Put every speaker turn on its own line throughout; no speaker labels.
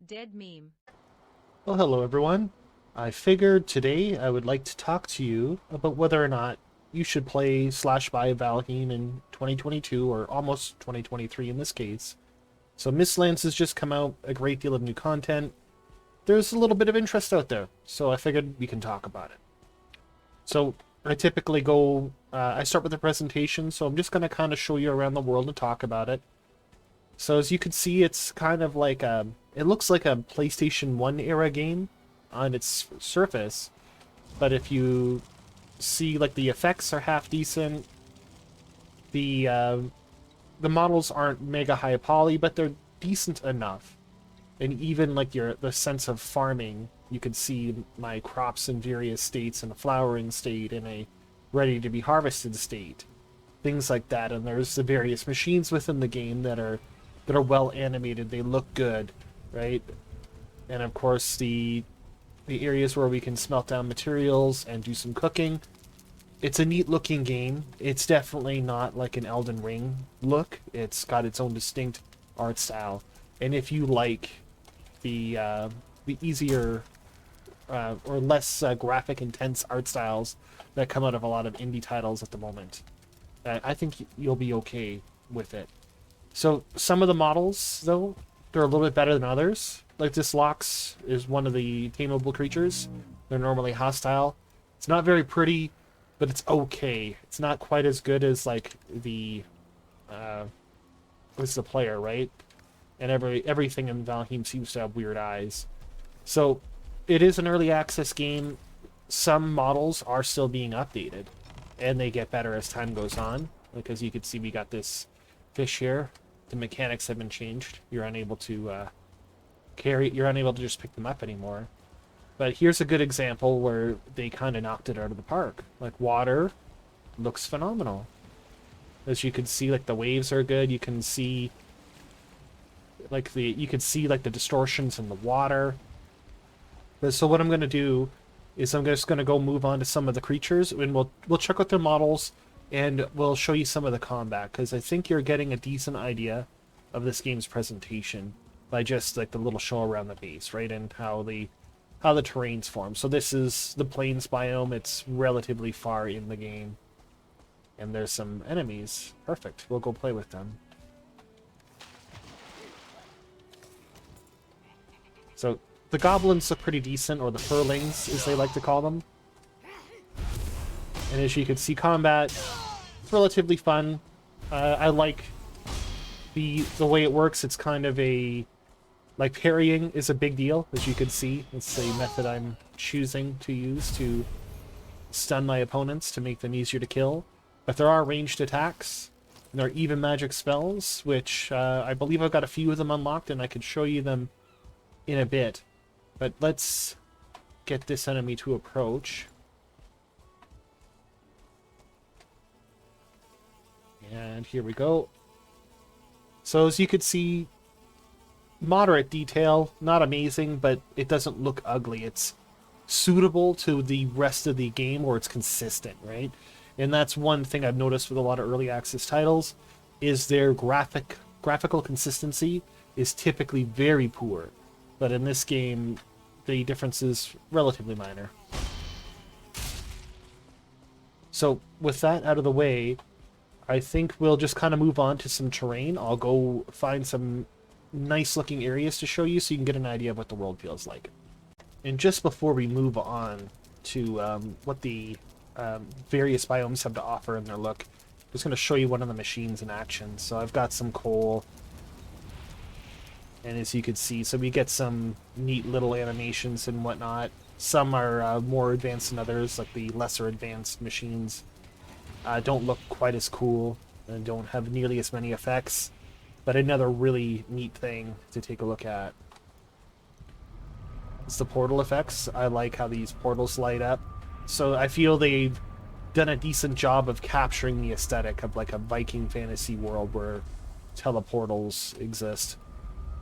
Dead meme.
Well, hello everyone. I figured today I would like to talk to you about whether or not you should play slash buy Valheim in 2022 or almost 2023 in this case. So Mistlands has just come out, a great deal of new content. There's a little bit of interest out there, so I figured we can talk about it. So I typically I start with a presentation, so I'm just going to kind of show you around the world and talk about it. So as you can see, it's kind of like it looks like a PlayStation 1 era game on its surface, but if you see, like, the effects are half decent, the models aren't mega high poly, but they're decent enough. And even like the sense of farming, you can see my crops in various states, in a flowering state, in a ready to be harvested state, things like that. And there's the various machines within the game that are well animated. They look good, right? And of course the areas where we can smelt down materials and do some cooking. It's a neat looking game. It's definitely not like an Elden Ring look. It's got its own distinct art style. And if you like the easier or less graphic intense art styles that come out of a lot of indie titles at the moment, I think you'll be okay with it. So some of the models, though, they're a little bit better than others. Like this Lox is one of the tameable creatures. They're normally hostile. It's not very pretty, but it's okay. It's not quite as good as like this is a player, right? And everything in Valheim seems to have weird eyes. So it is an early access game. Some models are still being updated, and they get better as time goes on. Like, as you can see, we got this fish here. The mechanics have been changed. You're unable to you're unable to just pick them up anymore. But here's a good example where they kind of knocked it out of the park. Like, water looks phenomenal. As you can see, like, the waves are good. You can see like the distortions in the water. But so what I'm going to do is I'm just going to go move on to some of the creatures, and we'll check out their models, and we'll show you some of the combat, because I think you're getting a decent idea of this game's presentation by just like the little show around the base, right? And how the terrains form. So this is the plains biome. It's relatively far in the game, and there's some enemies. Perfect. We'll go play with them. So the goblins look pretty decent, or the furlings, as they like to call them. And as you can see, combat, it's relatively fun. I like the way it works. It's kind of like, parrying is a big deal, as you can see. It's the method I'm choosing to use to stun my opponents, to make them easier to kill. But there are ranged attacks, and there are even magic spells, which I believe I've got a few of them unlocked, and I could show you them in a bit. But let's get this enemy to approach. And here we go. So as you could see, moderate detail, not amazing, but it doesn't look ugly. It's suitable to the rest of the game, or it's consistent, right? And that's one thing I've noticed with a lot of early access titles, is their graphical consistency is typically very poor. But in this game, the difference is relatively minor. So with that out of the way, I think we'll just kind of move on to some terrain. I'll go find some nice looking areas to show you so you can get an idea of what the world feels like. And just before we move on to what the various biomes have to offer in their look, I'm just going to show you one of the machines in action. So I've got some coal. And as you can see, so we get some neat little animations and whatnot. Some are more advanced than others, like the lesser advanced machines don't look quite as cool and don't have nearly as many effects. But another really neat thing to take a look at is the portal effects. I like how these portals light up. So I feel they've done a decent job of capturing the aesthetic of like a Viking fantasy world where teleportals exist.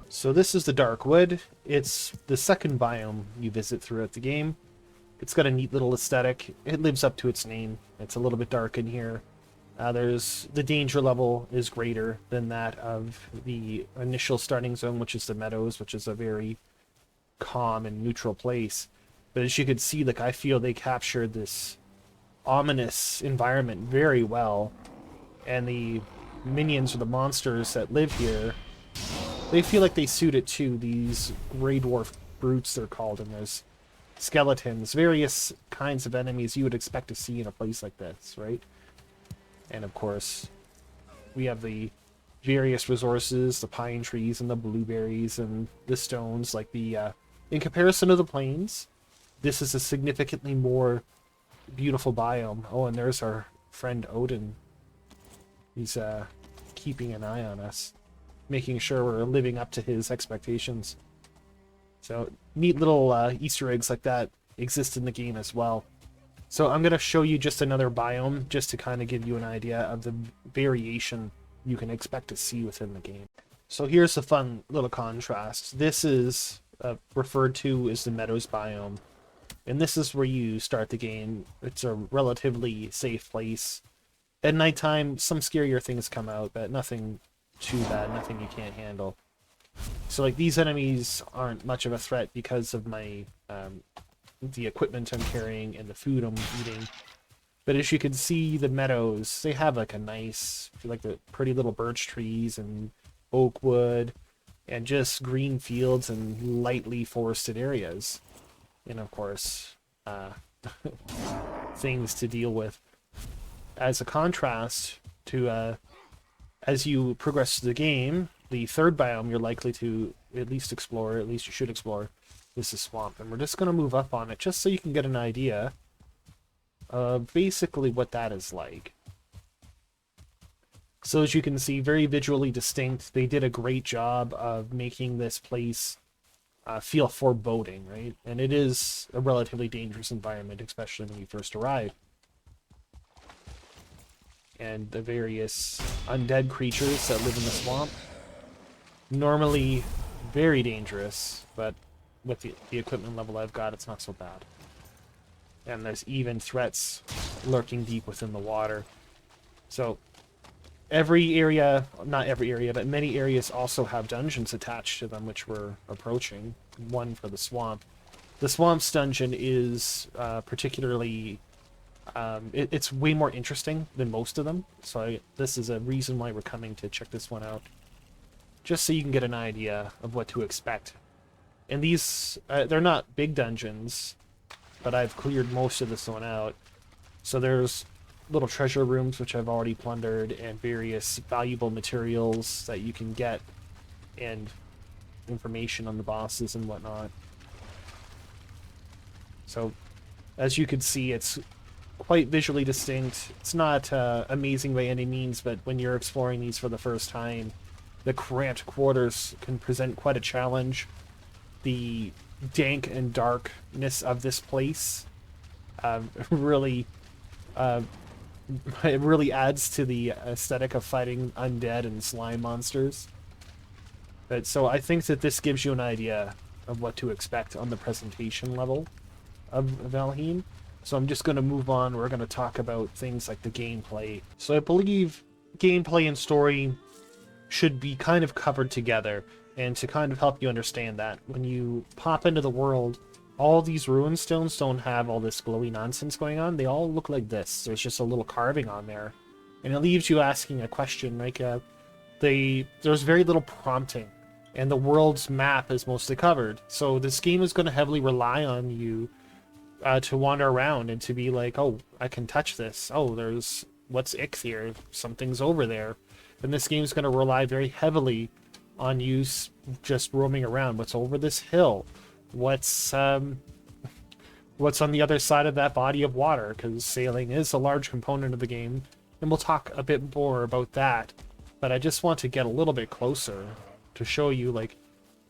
So this is the Dark Wood. It's the second biome you visit throughout the game. It's got a neat little aesthetic. It lives up to its name. It's a little bit dark in here. The danger level is greater than that of the initial starting zone, which is the Meadows, which is a very calm and neutral place. But as you could see, like, I feel they captured this ominous environment very well, and the minions or the monsters that live here, they feel like they suit it too. These gray dwarf brutes, they're called, and there's skeletons, various kinds of enemies you would expect to see in a place like this, right? And of course, we have the various resources, the pine trees and the blueberries and the stones. Like, the in comparison to the plains, this is a significantly more beautiful biome. Oh, and there's our friend Odin. He's keeping an eye on us, making sure we're living up to his expectations. So neat little Easter eggs like that exist in the game as well. So I'm going to show you just another biome just to kind of give you an idea of the variation you can expect to see within the game. So here's a fun little contrast. This is referred to as the Meadows biome. And this is where you start the game. It's a relatively safe place. At nighttime, some scarier things come out, but nothing too bad, nothing you can't handle. So, like, these enemies aren't much of a threat because of my the equipment I'm carrying and the food I'm eating. But as you can see, the meadows, they have like a nice, like, the pretty little birch trees and oak wood and just green fields and lightly forested areas. And of course, things to deal with. As a contrast to, as you progress through the game, the third biome you're likely to at least explore, at least you should explore, is the swamp. And we're just going to move up on it just so you can get an idea of basically what that is like. So as you can see, very visually distinct. They did a great job of making this place feel foreboding, right? And it is a relatively dangerous environment, especially when you first arrive. And the various undead creatures that live in the swamp, normally very dangerous, but with the equipment level I've got, it's not so bad. And there's even threats lurking deep within the water. So every area, not every area, but many areas also have dungeons attached to them, which we're approaching. One for the swamp. The swamp's dungeon is particularly... it's way more interesting than most of them. So this is a reason why we're coming to check this one out. Just so you can get an idea of what to expect. And these, they're not big dungeons, but I've cleared most of this one out. So there's little treasure rooms, which I've already plundered, and various valuable materials that you can get, and information on the bosses and whatnot. So, as you can see, it's quite visually distinct. It's not amazing by any means, but when you're exploring these for the first time, the cramped quarters can present quite a challenge. The dank and darkness of this place really it really adds to the aesthetic of fighting undead and slime monsters. But so I think that this gives you an idea of what to expect on the presentation level of Valheim. So I'm just going to move on. We're going to talk about things like the gameplay. So I believe gameplay and story should be kind of covered together. And to kind of help you understand that, when you pop into the world, all these rune stones don't have all this glowy nonsense going on. They all look like this. There's just a little carving on there. And it leaves you asking a question, like, there's very little prompting. And the world's map is mostly covered. So this game is going to heavily rely on you to wander around and to be like, oh, I can touch this. Oh, there's, what's Ix here? Something's over there. And this game's going to rely very heavily on you just roaming around. What's over this hill? What's on the other side of that body of water? Because sailing is a large component of the game, and we'll talk a bit more about that. But I just want to get a little bit closer to show you, like,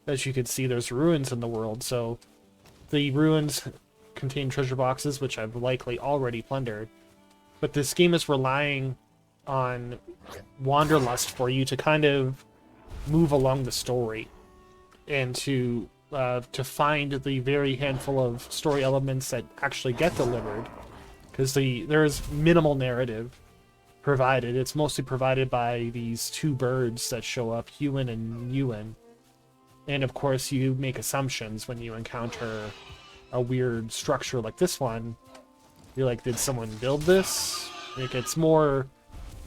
as you can see, there's ruins in the world. So the ruins contain treasure boxes, which I've likely already plundered. But this game is relying on wanderlust for you to kind of move along the story and to find the very handful of story elements that actually get delivered, because there's minimal narrative provided. It's mostly provided by these two birds that show up, Huan and Yuan, And of course, you make assumptions when you encounter a weird structure like this one. You're like, did someone build this? Like, it's more,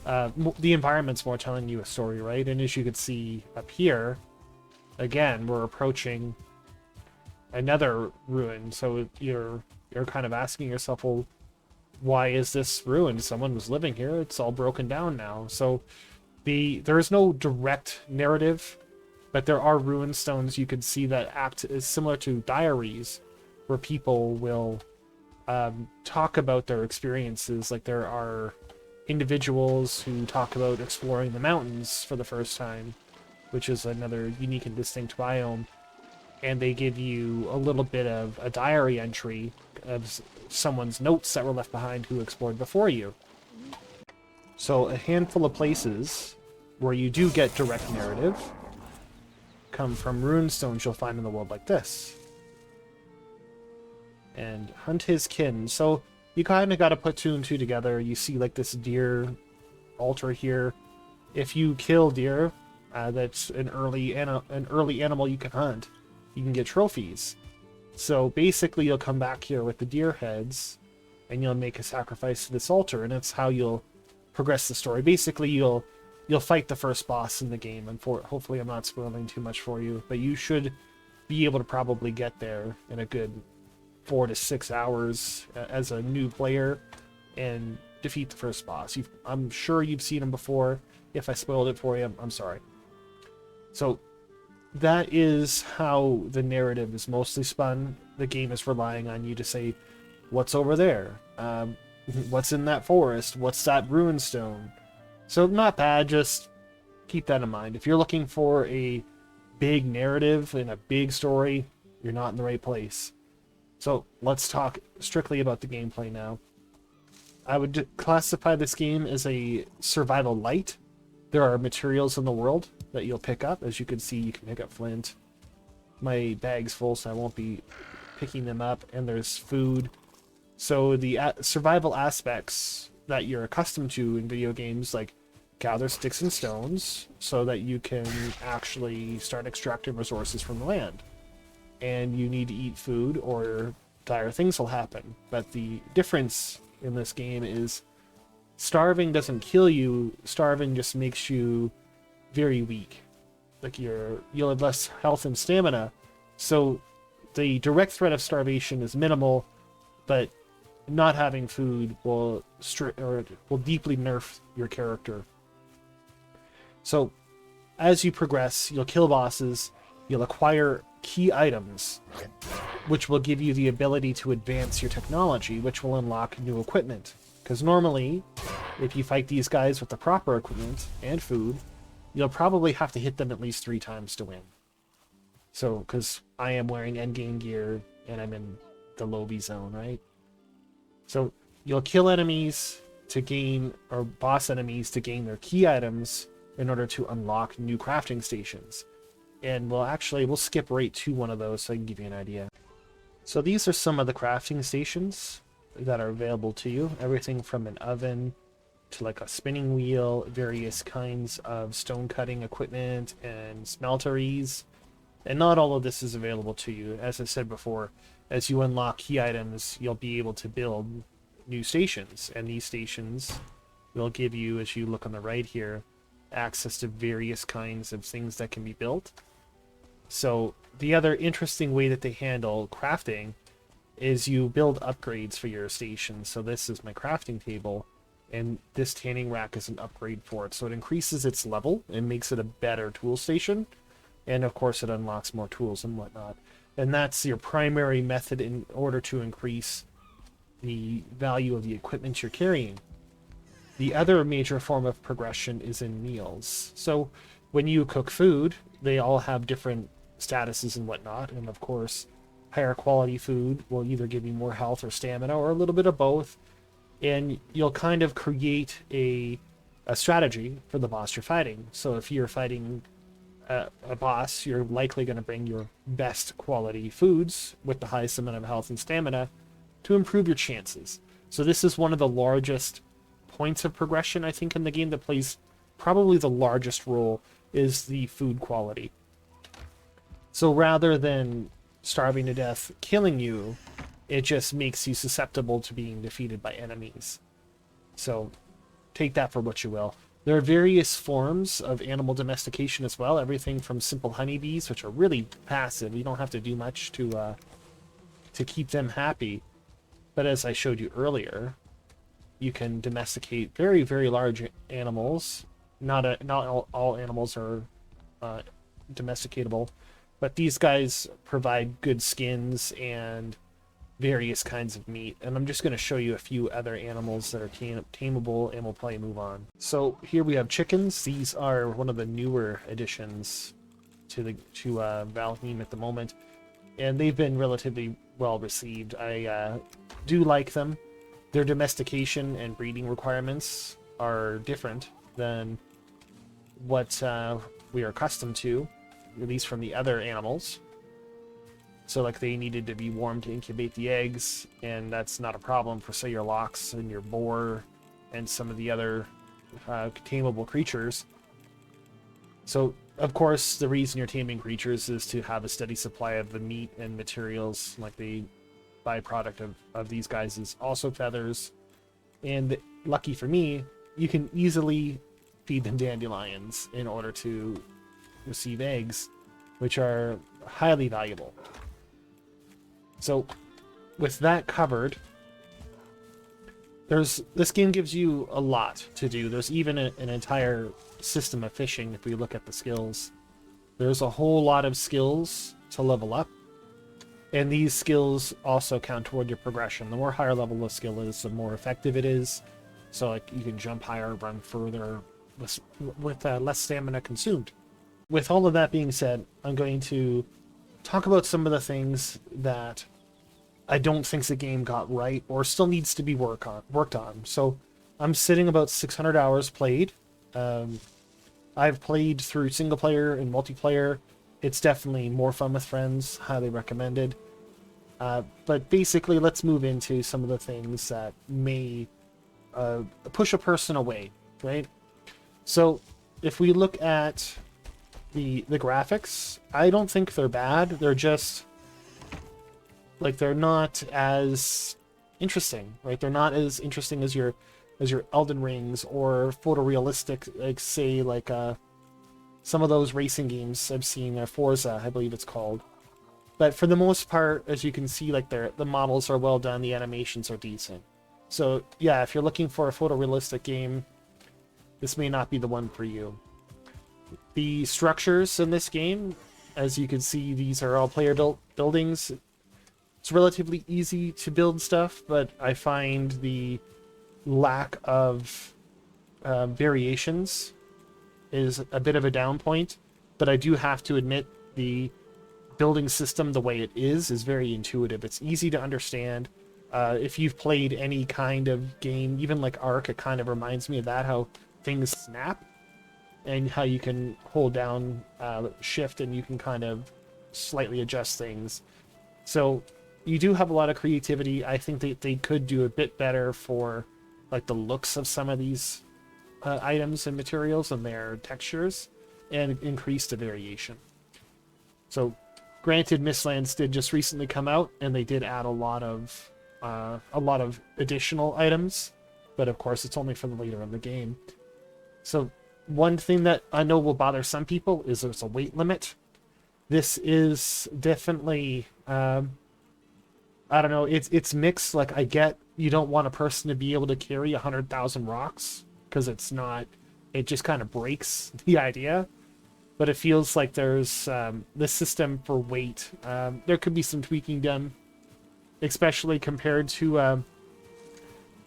the environment's more telling you a story, right? And as you can see up here, again, we're approaching another ruin. So you're kind of asking yourself, well, why is this ruined? Someone was living here. It's all broken down now. So there is no direct narrative, but there are rune stones you can see that act as similar to diaries, where people will talk about their experiences. Like, there are individuals who talk about exploring the mountains for the first time, which is another unique and distinct biome, and they give you a little bit of a diary entry of someone's notes that were left behind who explored before you. So a handful of places where you do get direct narrative come from rune stones you'll find in the world like this. And hunt his kin. So you kind of got to put two and two together. You see like this deer altar here. If you kill deer, that's an early animal you can hunt. You can get trophies. So basically you'll come back here with the deer heads and you'll make a sacrifice to this altar, and that's how you'll progress the story. Basically you'll fight the first boss in the game, and hopefully I'm not spoiling too much for you, but you should be able to probably get there in a good 4 to 6 hours as a new player and defeat the first boss. I'm sure you've seen him before. If I spoiled it for you, I'm sorry. So that is how the narrative is mostly spun. The game is relying on you to say, what's over there? What's in that forest? What's that rune stone? So not bad, just keep that in mind. If you're looking for a big narrative and a big story, you're not in the right place. So let's talk strictly about the gameplay now. I would classify this game as a survival light. There are materials in the world that you'll pick up. As you can see, you can pick up flint. My bag's full, so I won't be picking them up. And there's food. So the survival aspects that you're accustomed to in video games, like gather sticks and stones so that you can actually start extracting resources from the land. And you need to eat food or dire things will happen. But the difference in this game is starving doesn't kill you. Starving just makes you very weak. Like you'll have less health and stamina. So the direct threat of starvation is minimal, but not having food will deeply nerf your character. So as you progress, you'll kill bosses, you'll acquire key items, which will give you the ability to advance your technology, which will unlock new equipment. Because normally, if you fight these guys with the proper equipment and food, you'll probably have to hit them at least 3 times to win. So, because I am wearing endgame gear and I'm in the lobby zone, right? So you'll kill enemies to gain, or boss enemies to gain their key items in order to unlock new crafting stations. And we'll skip right to one of those so I can give you an idea. So these are some of the crafting stations that are available to you. Everything from an oven to like a spinning wheel, various kinds of stone cutting equipment and smelteries. And not all of this is available to you. As I said before, as you unlock key items, you'll be able to build new stations. And these stations will give you, as you look on the right here, access to various kinds of things that can be built. So the other interesting way that they handle crafting is you build upgrades for your station. So this is my crafting table, and this tanning rack is an upgrade for it. So it increases its level and makes it a better tool station. And of course it unlocks more tools and whatnot. And that's your primary method in order to increase the value of the equipment you're carrying. The other major form of progression is in meals. So when you cook food, they all have different statuses and whatnot, and of course higher quality food will either give you more health or stamina or a little bit of both, and you'll kind of create a strategy for the boss you're fighting. So if you're fighting a boss, you're likely going to bring your best quality foods with the highest amount of health and stamina to improve your chances. So this is one of the largest points of progression, I think, in the game that plays probably the largest role is the food quality. So rather than starving to death, killing you, it just makes you susceptible to being defeated by enemies. So take that for what you will. There are various forms of animal domestication as well. Everything from simple honeybees, which are really passive. You don't have to do much to keep them happy. But as I showed you earlier, you can domesticate very, very large animals. Not all animals are domesticatable, but these guys provide good skins and various kinds of meat. And I'm just going to show you a few other animals that are tameable, and we'll probably move on. So here we have chickens. These are one of the newer additions to Valheim at the moment, and they've been relatively well received. I do like them. Their domestication and breeding requirements are different than what we are accustomed to, at least from the other animals. So, like, they needed to be warm to incubate the eggs, and that's not a problem for, say, your lox and your boar and some of the other tameable creatures. So, of course, the reason you're taming creatures is to have a steady supply of the meat and materials. Like, the byproduct of these guys is also feathers. And lucky for me, you can easily feed them dandelions in order to receive eggs, which are highly valuable. So, with that covered, this game gives you a lot to do. There's even an entire system of fishing if we look at the skills. There's a whole lot of skills to level up, and these skills also count toward your progression. The more higher level a skill is, the more effective it is. So, like, you can jump higher, run further, with less stamina consumed. With all of that being said, I'm going to talk about some of the things that I don't think the game got right or still needs to be worked on. So I'm sitting about 600 hours played. I've played through single player and multiplayer. It's definitely more fun with friends. Highly recommended. But basically, let's move into some of the things that may push a person away, right? So if we look at the graphics, I don't think they're bad. They're just, like, they're not as interesting, right? They're not as interesting as your Elden Rings or photorealistic, like, say, like some of those racing games I've seen, Forza, I believe it's called. But for the most part, as you can see, like, the models are well done, the animations are decent. So yeah, if you're looking for a photorealistic game, this may not be the one for you. The structures in this game, as you can see, these are all player-built buildings. It's relatively easy to build stuff, but I find the lack of variations is a bit of a down point. But I do have to admit, the building system, the way it is very intuitive. It's easy to understand. If you've played any kind of game, even like Ark, it kind of reminds me of that, how things snap, and how you can hold down shift and you can kind of slightly adjust things. So you do have a lot of creativity. I think that they could do a bit better for, like, the looks of some of these items and materials and their textures, and increase the variation. So granted, Mistlands did just recently come out, and they did add a lot of additional items, but of course it's only for the later in the game. So one thing that I know will bother some people is there's a weight limit. This is definitely, I don't know, it's mixed. Like, I get you don't want a person to be able to carry 100,000 rocks, because it's not, it just kind of breaks the idea. But it feels like there's this system for weight. There could be some tweaking done, especially compared to,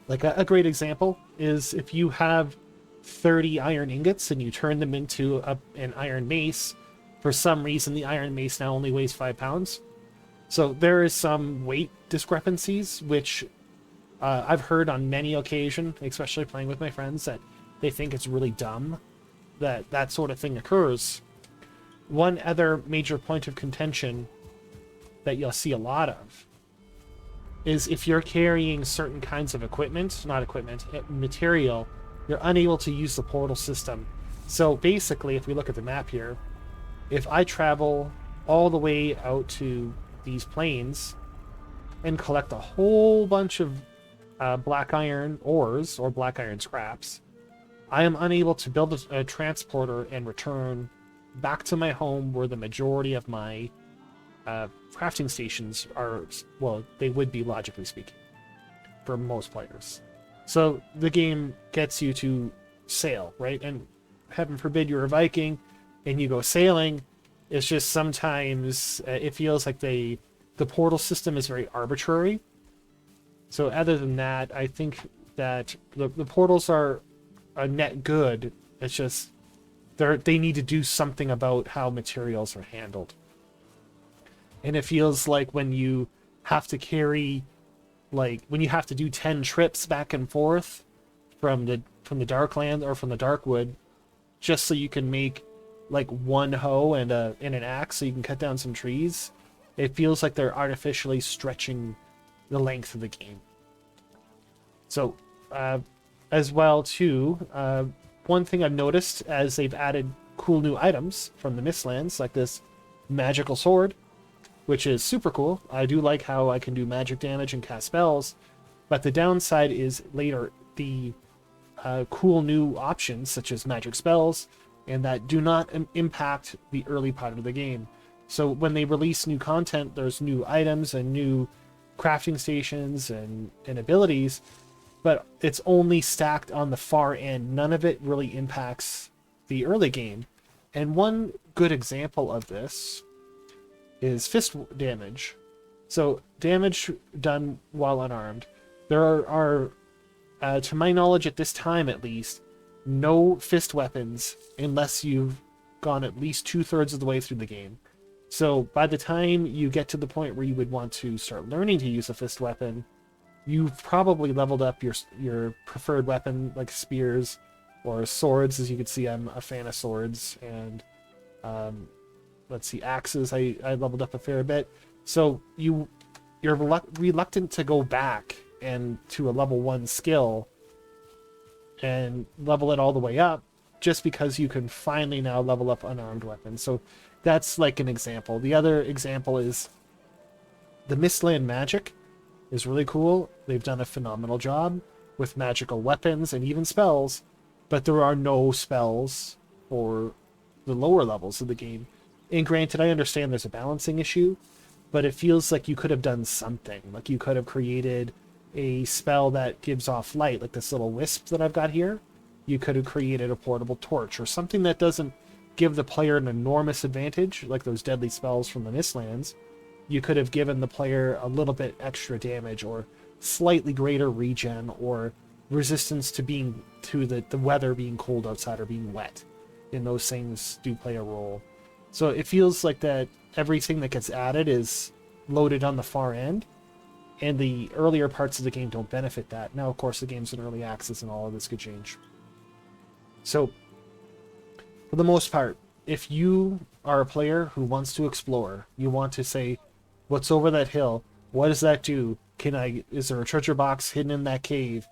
like, a great example is if you have 30 iron ingots and you turn them into an iron mace. For some reason, the iron mace now only weighs 5 pounds. So there is some weight discrepancies, which I've heard on many occasions, especially playing with my friends, that they think it's really dumb that that sort of thing occurs. One other major point of contention that you'll see a lot of is if you're carrying certain kinds of material, you're unable to use the portal system. So basically, if we look at the map here, if I travel all the way out to these plains and collect a whole bunch of black iron ores or black iron scraps, I am unable to build a transporter and return back to my home where the majority of my crafting stations are, well, they would be, logically speaking, for most players. So the game gets you to sail, right? And heaven forbid you're a Viking and you go sailing. It's just sometimes it feels like the portal system is very arbitrary. So other than that, I think that the portals are a net good. It's just they need to do something about how materials are handled. And it feels like when you have to carry, like when you have to do 10 trips back and forth from the Darkland or from the Darkwood, just so you can make like one hoe and an axe so you can cut down some trees. It feels like they're artificially stretching the length of the game. So, as well too, one thing I've noticed as they've added cool new items from the Mistlands, like this magical sword, which is super cool. I do like how I can do magic damage and cast spells, but the downside is later the cool new options such as magic spells and that do not impact the early part of the game. So when they release new content, there's new items and new crafting stations and abilities, but it's only stacked on the far end. None of it really impacts the early game. And one good example of this is fist damage. So damage done while unarmed. There are to my knowledge at this time at least, no fist weapons unless you've gone at least 2/3 of the way through the game. So by the time you get to the point where you would want to start learning to use a fist weapon, you've probably leveled up your preferred weapon, like spears or swords. As you can see, I'm a fan of swords, and let's see, axes, I leveled up a fair bit. So you're reluctant to go back and to a level 1 skill and level it all the way up just because you can finally now level up unarmed weapons. So that's like an example. The other example is the Mistland magic is really cool. They've done a phenomenal job with magical weapons and even spells, but there are no spells for the lower levels of the game. And granted, I understand there's a balancing issue, but it feels like you could have done something. Like you could have created a spell that gives off light, like this little wisp that I've got here. You could have created a portable torch or something that doesn't give the player an enormous advantage, like those deadly spells from the Mistlands. You could have given the player a little bit extra damage or slightly greater regen or resistance to the weather being cold outside or being wet. And those things do play a role. So it feels like that everything that gets added is loaded on the far end, and the earlier parts of the game don't benefit that. Now, of course, the game's in early access and all of this could change. So, for the most part, if you are a player who wants to explore, you want to say, what's over that hill? What does that do? Is there a treasure box hidden in that cave?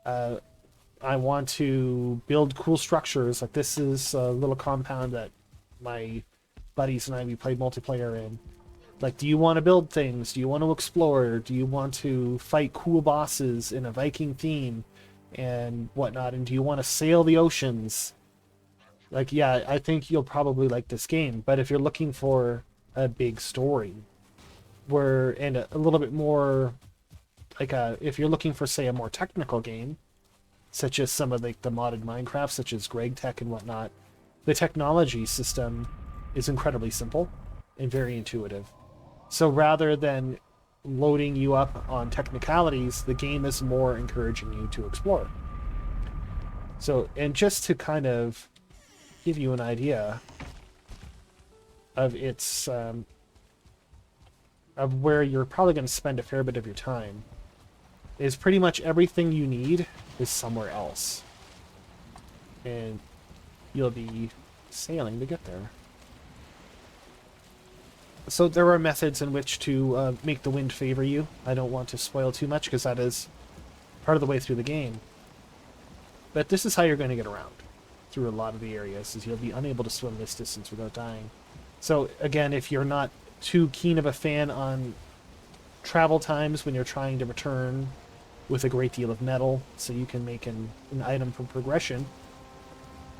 I want to build cool structures. Like this is a little compound that my buddies and we played multiplayer in. Like, do you want to build things? Do you want to explore? Do you want to fight cool bosses in a Viking theme and whatnot? And do you want to sail the oceans? Like, yeah, I think you'll probably like this game. But if you're looking for a big story, and a little bit more, if you're looking for, say, a more technical game, such as some of the modded Minecraft, such as Greg Tech and whatnot, the technology system is incredibly simple and very intuitive. So rather than loading you up on technicalities, the game is more encouraging you to explore. So, and just to kind of give you an idea of its of where you're probably going to spend a fair bit of your time, is pretty much everything you need is somewhere else. And you'll be sailing to get there. So there are methods in which to make the wind favor you. I don't want to spoil too much because that is part of the way through the game. But this is how you're going to get around through a lot of the areas, is you'll be unable to swim this distance without dying. So again, if you're not too keen of a fan on travel times when you're trying to return with a great deal of metal, so you can make an item for progression,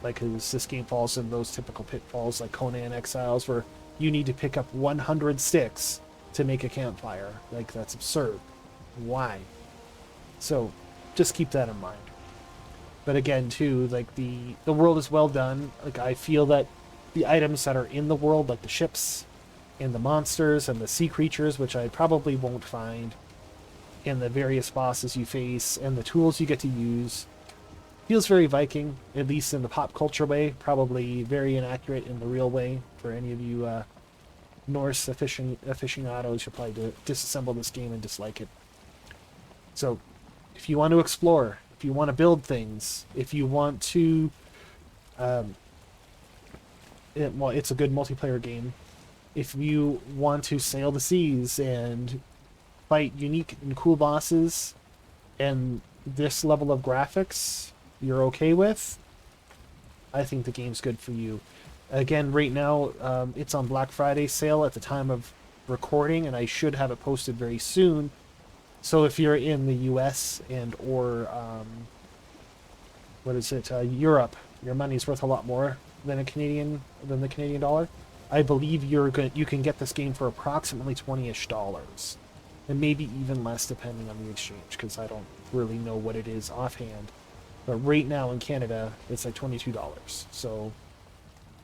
like, 'cause this game falls in those typical pitfalls like Conan Exiles, where you need to pick up 100 sticks to make a campfire. Like, that's absurd. Why? So just keep that in mind. But again, too, like, the world is well done. Like, I feel that the items that are in the world, like the ships and the monsters and the sea creatures, which I probably won't find, and the various bosses you face and the tools you get to use, feels very Viking, at least in the pop culture way. Probably very inaccurate in the real way. For any of you Norse aficionados, you'll probably disassemble this game and dislike it. So, if you want to explore, if you want to build things, if you want to, well, it's a good multiplayer game. If you want to sail the seas and fight unique and cool bosses, and this level of graphics you're okay with, I think the game's good for you. Again, right now, it's on Black Friday sale at the time of recording, and I should have it posted very soon. So if you're in the US and or Europe, your money's worth a lot more than the Canadian dollar. I believe you can get this game for approximately $20-ish, and maybe even less depending on the exchange, because I don't really know what it is offhand. But right now in Canada, it's like $22. So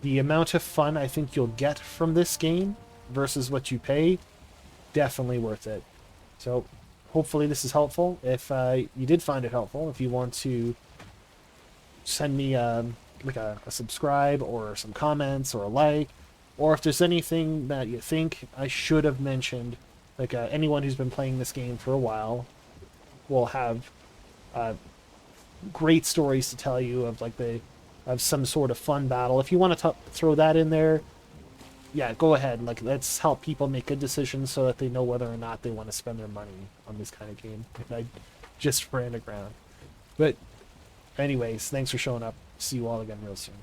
the amount of fun I think you'll get from this game versus what you pay, definitely worth it. So hopefully this is helpful. If you did find it helpful, if you want to send me like a subscribe or some comments or a like, or if there's anything that you think I should have mentioned, like anyone who's been playing this game for a while will have great stories to tell you of some sort of fun battle. If you want to throw that in there, yeah, go ahead. Like, let's help people make good decisions so that they know whether or not they want to spend their money on this kind of game. Just for underground. But anyways, thanks for showing up. See you all again real soon.